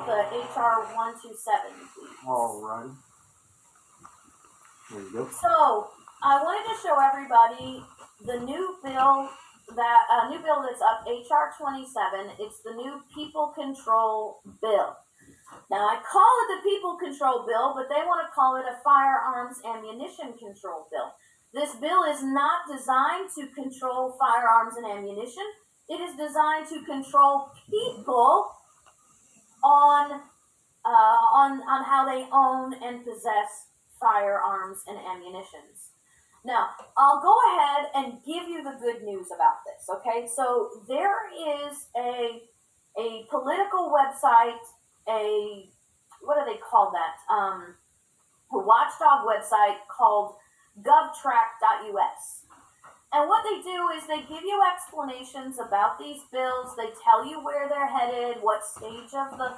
up the HR 127, please. All right. There you go. So I wanted to show everybody the new bill that's up, HR 27. It's the new People Control Bill. Now I call it the People Control Bill, but they want to call it a Firearms Ammunition Control Bill. This bill is not designed to control firearms and ammunition. It is designed to control people on how they own and possess firearms and ammunitions. Now, I'll go ahead and give you the good news about this, okay? So there is a political website, what do they call that? A watchdog website called govtrack.us. And what they do is they give you explanations about these bills. They tell you where they're headed, what stage of the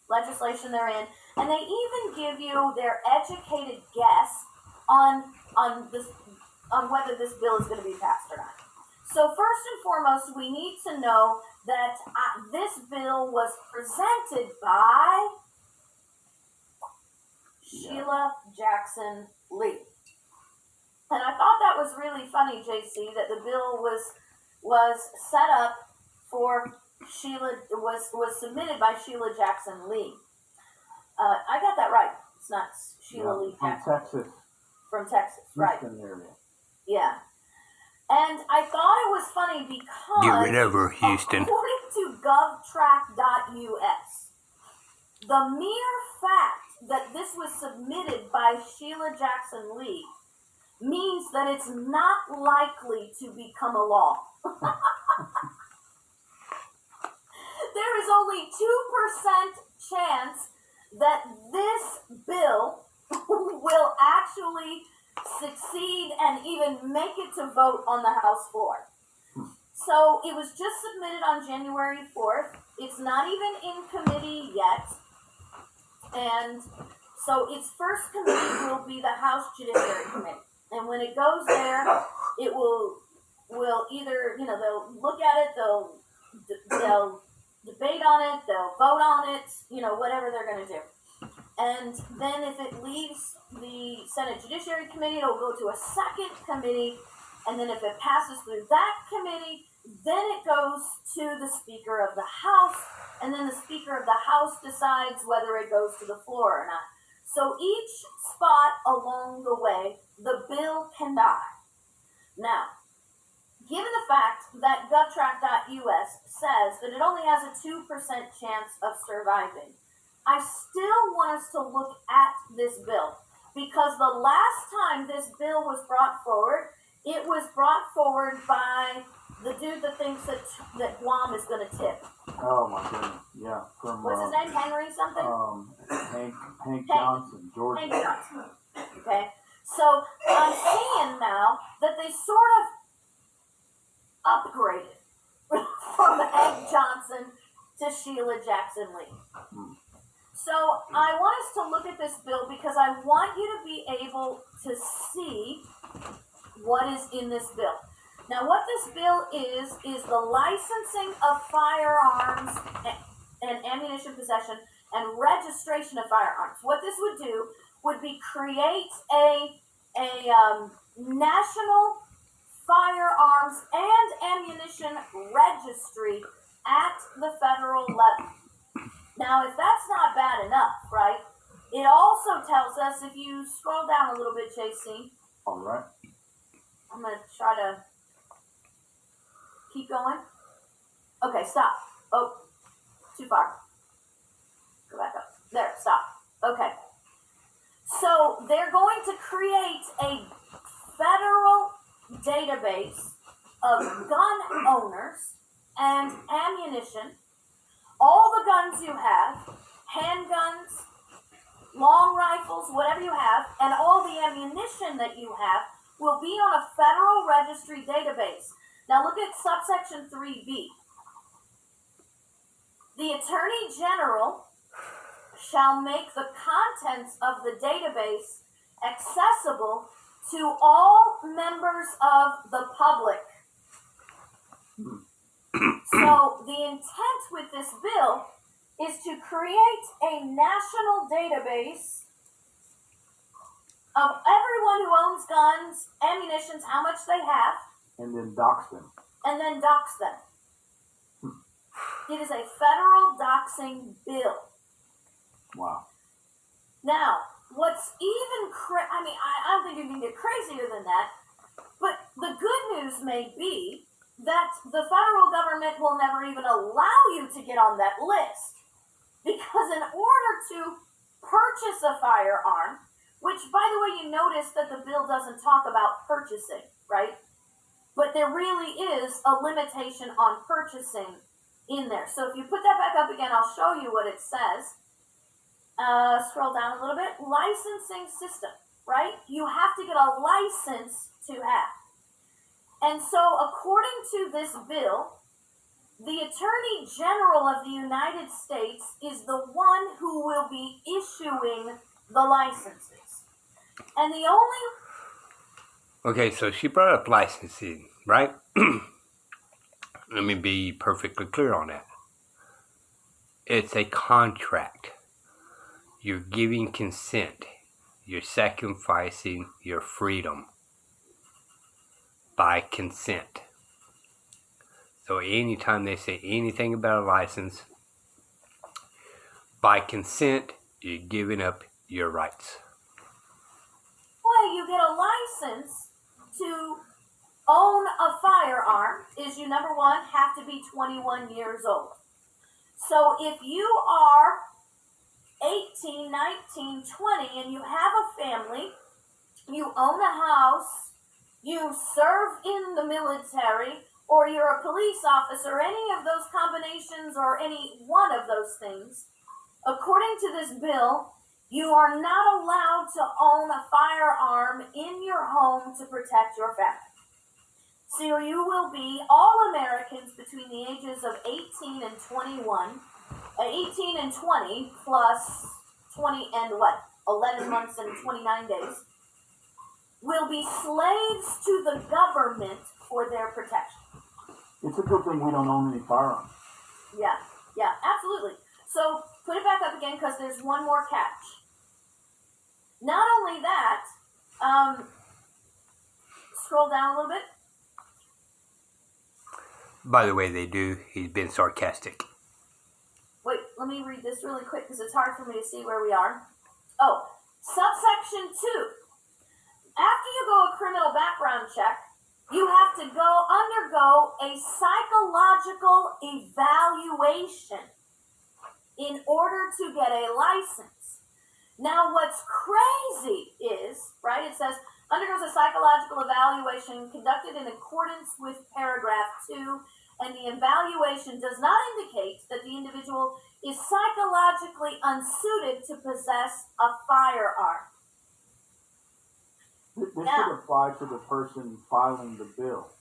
legislation they're in, and they even give you their educated guess on whether this bill is going to be passed or not. So first and foremost, we need to know that this bill was presented by Sheila Jackson Lee. And I thought that was really funny, JC, that the bill was set up for was submitted by Sheila Jackson Lee. I got that right. It's not Sheila Lee Jackson. From Texas, right. Area. Yeah. And I thought it was funny because get rid of her, Houston. According to govtrack.us, the mere fact that this was submitted by Sheila Jackson Lee means that it's not likely to become a law. There is only 2% chance that this bill will actually succeed and even make it to vote on the House floor. So it was just submitted on January 4th. It's not even in committee yet. And so its first committee will be the House Judiciary Committee. And when it goes there, it will either, they'll look at it, they'll debate on it, they'll vote on it, whatever they're going to do. And then if it leaves the Senate Judiciary Committee, it'll go to a second committee. And then if it passes through that committee, then it goes to the Speaker of the House. And then the Speaker of the House decides whether it goes to the floor or not. So each spot along the way, the bill can die. Now, given the fact that govtrack.us says that it only has a 2% chance of surviving, I still want us to look at this bill, because the last time this bill was brought forward, it was brought forward by the dude that thinks that Guam is going to tip. Oh my goodness, yeah. What's his name? Henry something? Hank Johnson, George. Hank Johnson. Okay. So I'm seeing now that they sort of upgraded from Hank Johnson to Sheila Jackson Lee. So I want us to look at this bill because I want you to be able to see what is in this bill. Now, what this bill is the licensing of firearms and ammunition possession and registration of firearms. What this would do would be create a national firearms and ammunition registry at the federal level. Now, if that's not bad enough, right, it also tells us, if you scroll down a little bit, JC. All right. I'm going to try to keep going. Okay, stop. Oh, too far. Go back up. There, stop. Okay. So they're going to create a federal database of gun owners and ammunition, all the guns you have, handguns, long rifles, whatever you have, and all the ammunition that you have will be on a federal registry database. Now look at subsection 3B. The Attorney General shall make the contents of the database accessible to all members of the public. So the intent with this bill is to create a national database of everyone who owns guns, ammunitions, how much they have, And then dox them. and then dox them. It is a federal doxing bill. Wow. Now, what's even I don't think you can get crazier than that, but the good news may be that the federal government will never even allow you to get on that list. Because in order to purchase a firearm, which, by the way, you notice that the bill doesn't talk about purchasing, right? But there really is a limitation on purchasing in there. So if you put that back up again, I'll show you what it says. Scroll down a little bit. Licensing system, right? You have to get a license to have. And so according to this bill, the Attorney General of the United States is the one who will be issuing the licenses. And the only... Okay, so she brought up licensing, right? Let me be perfectly clear on that. It's a contract. You're giving consent. You're sacrificing your freedom by consent. So anytime they say anything about a license, by consent, you're giving up your rights. way you get a license to own a firearm is you, number one, have to be 21 years old. So if you are 18, 19, 20, and you have a family, you own a house, you serve in the military, or you're a police officer, any of those combinations or any one of those things, according to this bill, you are not allowed to own a firearm in your home to protect your family. So you will be all Americans between the ages of 18 and 21, 18 and 20 plus 20 and 11 months and 29 days, will be slaves to the government for their protection. It's a good thing we don't own any firearms. Yeah, absolutely. So put it back up again because there's one more catch. Not only that, scroll down a little bit. By the way, they do. He's been sarcastic. Wait, let me read this really quick because it's hard for me to see where we are. Oh, subsection 2. After you go a criminal background check, you have to undergo a psychological evaluation in order to get a license. Now, what's crazy is, right, it says, undergoes a psychological evaluation conducted in accordance with paragraph 2, and the evaluation does not indicate that the individual is psychologically unsuited to possess a firearm. This should apply to the person filing the bill.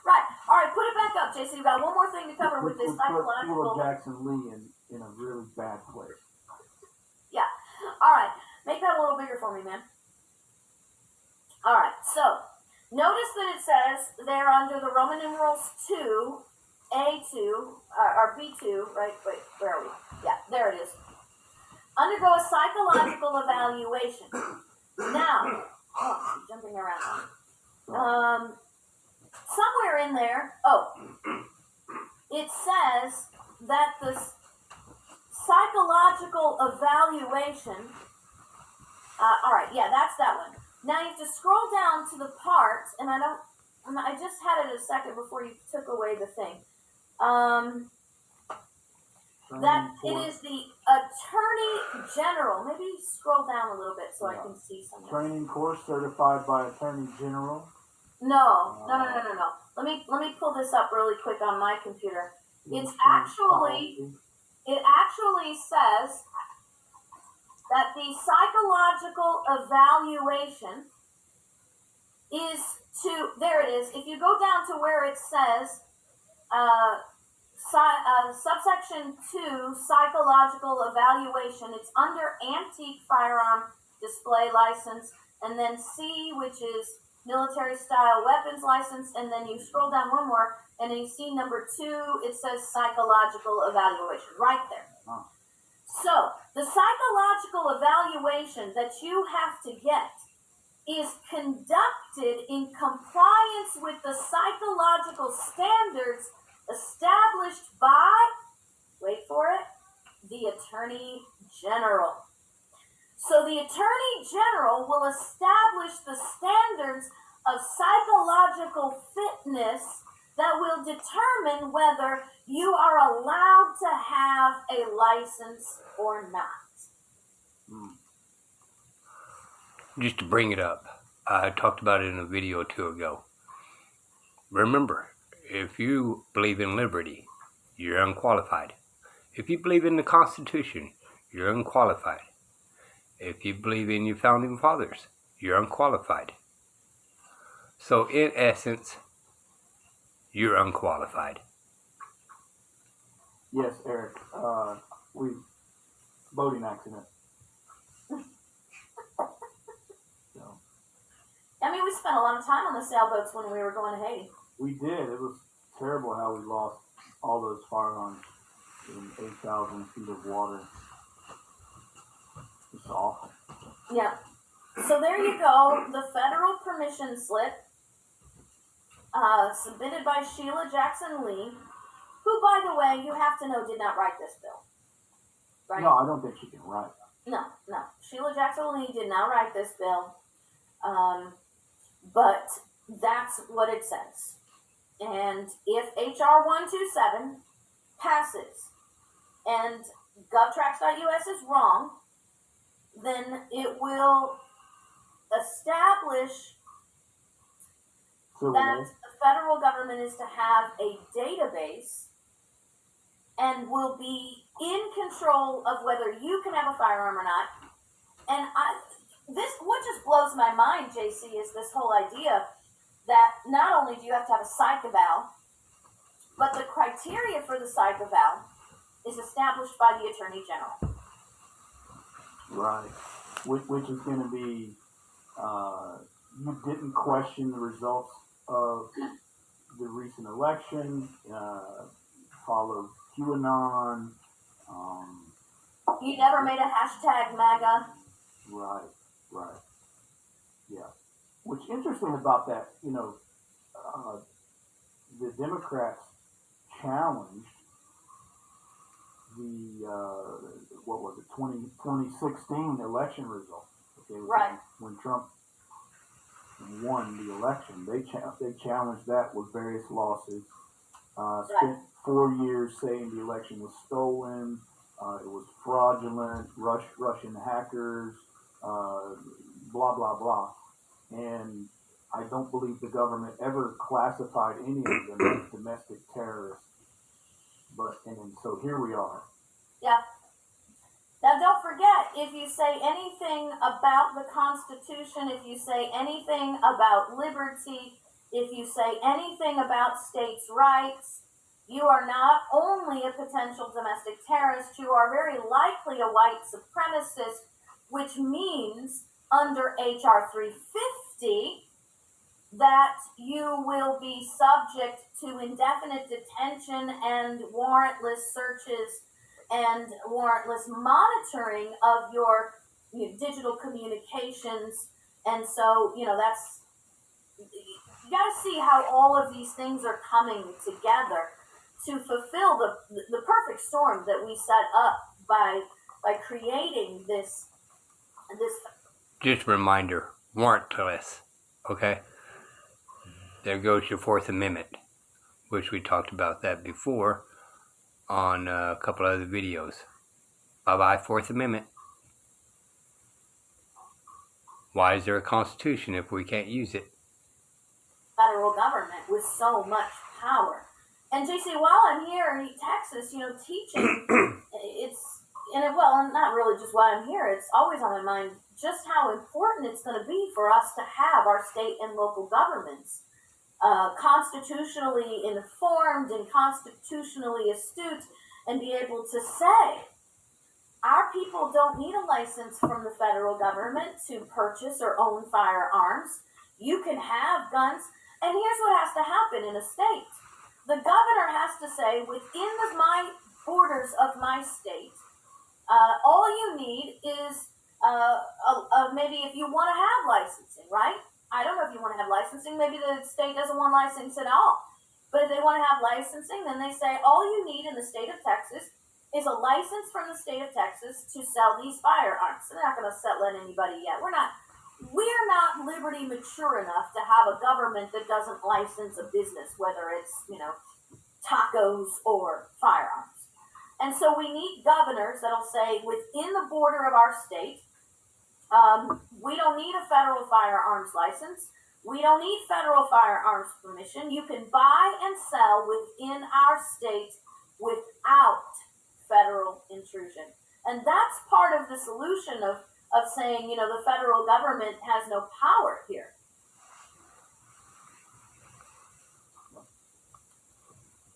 Right. All right, put it back up, Jason. You've got one more thing to cover with this Put psychological... Jackson Lee in a really bad place. Yeah. All right. Make that a little bigger for me, man. All right. So, notice that it says they're under the Roman numerals 2, A2, or B2, right? Wait, where are we? Yeah, there it is. Undergo a psychological evaluation. Now, I'm jumping around. Somewhere in there, it says that the psychological evaluation, all right, yeah, that's that one. Now you have to scroll down to the part, and I just had it a second before you took away the thing. That it is the Attorney General. Maybe scroll down a little bit so I can see something. Training course certified by Attorney General. No. Let me pull this up really quick on my computer. It actually says that the psychological evaluation is there it is. If you go down to where it says subsection 2, psychological evaluation, it's under antique firearm display license, and then C, which is military style weapons license, and then you scroll down one more, and then you see number 2, it says psychological evaluation right there. Oh. So, the psychological evaluation that you have to get is conducted in compliance with the psychological standards established by, wait for it, the Attorney General. So the Attorney General will establish the standards of psychological fitness that will determine whether you are allowed to have a license or not. Just to bring it up, I talked about it in a video or two ago. Remember, if you believe in liberty, you're unqualified. If you believe in the Constitution, you're unqualified. If you believe in your founding fathers, you're unqualified. So in essence, you're unqualified. Yes, Eric. Boating accident. So, I mean, we spent a lot of time on the sailboats when we were going to Haiti. we did. It was terrible how we lost all those firearms in 8,000 feet of water. It's awful. Yeah. So there you go. The federal permission slip, submitted by Sheila Jackson Lee, who, by the way, you have to know did not write this bill. Right? No, I don't think she can write. No. Sheila Jackson Lee did not write this bill. But that's what it says. And if HR 127 passes and GovTrax.us is wrong, then it will establish So that the federal government is to have a database and will be in control of whether you can have a firearm or not. And what just blows my mind, JC, is this whole idea that not only do you have to have a psych eval, but the criteria for the psych eval is established by the Attorney General. right, which is going to be, you didn't question the results of the recent election, followed QAnon, You never made a hashtag MAGA. right, yeah. What's interesting about that, the Democrats challenged the, 2016 election result. Okay, Right. When Trump won the election, they challenged that with various lawsuits. Spent 4 years saying the election was stolen, it was fraudulent, Russian hackers, blah, blah, blah. And I don't believe the government ever classified any of them as domestic terrorists. And so here we are. Yeah. Now, don't forget, if you say anything about the Constitution, if you say anything about liberty, if you say anything about states' rights, you are not only a potential domestic terrorist, you are very likely a white supremacist, which means under H.R. 350 that you will be subject to indefinite detention and warrantless searches and warrantless monitoring of your digital communications. And so, that's, you got to see how all of these things are coming together to fulfill the perfect storm that we set up by creating this. Just a reminder, warrantless, okay? There goes your Fourth Amendment, which we talked about that before on a couple other videos. Bye-bye, Fourth Amendment. Why is there a Constitution if we can't use it? Federal government with so much power. And JC, while I'm here in Texas, teaching, not really just while I'm here, it's always on my mind just how important it's going to be for us to have our state and local governments constitutionally informed and constitutionally astute, and be able to say, our people don't need a license from the federal government to purchase or own firearms. you can have guns. And here's what has to happen in a state. The governor has to say, within my borders of my state, all you need is maybe if you want to have licensing, right? I don't know if you want to have licensing. Maybe the state doesn't want licensing at all. But if they want to have licensing, then they say all you need in the state of Texas is a license from the state of Texas to sell these firearms. They're not going to let anybody yet. We're not liberty mature enough to have a government that doesn't license a business, whether it's, tacos or firearms. And so we need governors that'll say, within the border of our state, we don't need a federal firearms license. We don't need federal firearms permission. You can buy and sell within our state without federal intrusion. And that's part of the solution of saying, the federal government has no power here.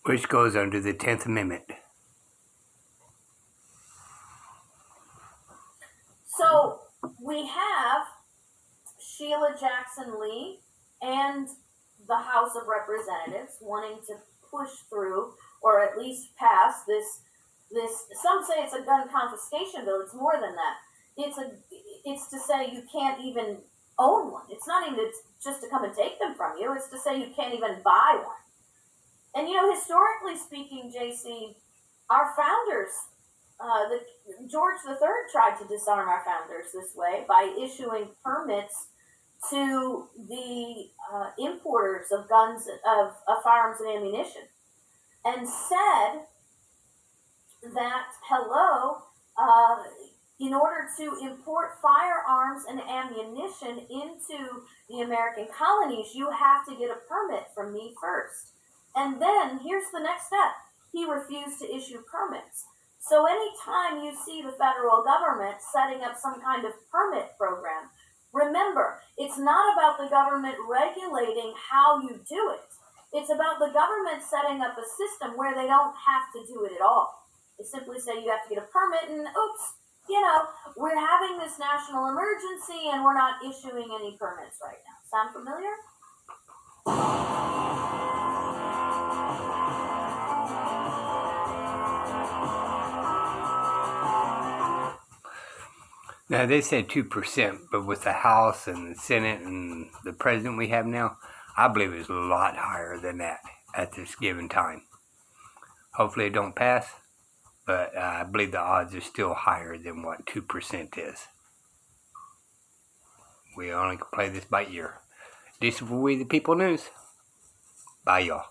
Which goes under the 10th Amendment. So we have Sheila Jackson Lee and the House of Representatives wanting to push through, or at least pass this, some say it's a gun confiscation bill. It's more than that. It's to say you can't even own one. It's not even just to come and take them from you. It's to say you can't even buy one. And historically speaking, JC, our founders, George III tried to disarm our founders this way by issuing permits to the importers of guns, of firearms and ammunition, and said that, in order to import firearms and ammunition into the American colonies, you have to get a permit from me first. And then, here's the next step. He refused to issue permits. So anytime you see the federal government setting up some kind of permit program, remember, it's not about the government regulating how you do it. It's about the government setting up a system where they don't have to do it at all. They simply say you have to get a permit and, oops, we're having this national emergency and we're not issuing any permits right now. Sound familiar? Now, they said 2%, but with the House and the Senate and the president we have now, I believe it's a lot higher than that at this given time. Hopefully it don't pass, but I believe the odds are still higher than what 2% is. We only can play this by ear. This is We the People News. Bye, y'all.